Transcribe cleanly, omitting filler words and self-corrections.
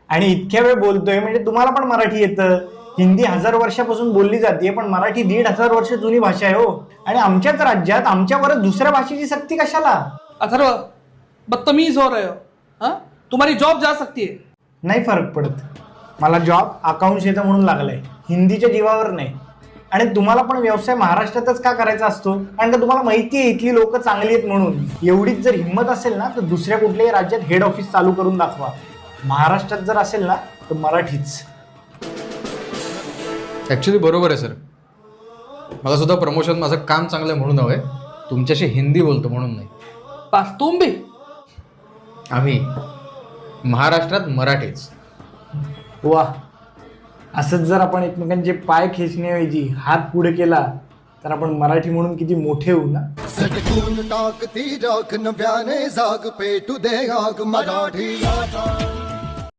आणि इतक्या वेळ बोलतोय म्हणजे तुम्हाला पण मराठी येतं. हिंदी 1000 वर्षापासून बोलली जाते, पण मराठी 1500 वर्ष जुनी भाषा आहे हो. आणि आमच्याच राज्यात आमच्यावरच दुसऱ्या भाषेची सक्ती कशाला? अथर्व, बदतमीज हो रहे हो. हाँ, तुम्हारी जॉब जा सकती है. नाही फरक पडत. मला जॉब अकाउंट्स येतं म्हणून लागलाय, हिंदीच्या जीवावर नाही. आणि तुम्हाला पण व्यवसाय महाराष्ट्रातच का करायचा असतो? कारण का तुम्हाला माहिती आहे इथली लोक चांगली आहेत म्हणून. एवढीच जर हिंमत असेल ना तर दुसऱ्या कुठल्याही राज्यात हेड ऑफिस चालू करून दाखवा. महाराष्ट्रात जर असेल ना तर मराठीच. ॲक्च्युली बरोबर आहे सर. मला सुद्धा प्रमोशन माझं काम चांगलं आहे म्हणून हवं आहे, तुमच्याशी हिंदी बोलतो म्हणून नाही. बस तुम भी. आम्ही महाराष्ट्रात मराठीच. वा, असंच जर आपण एकमेकांचे पाय खेचण्याऐवजी हात पुढे केला तर आपण मराठी म्हणून किती मोठे होऊ ना. सटकून टाकती राख नव्याने जाग पेटू दे आग मराठी.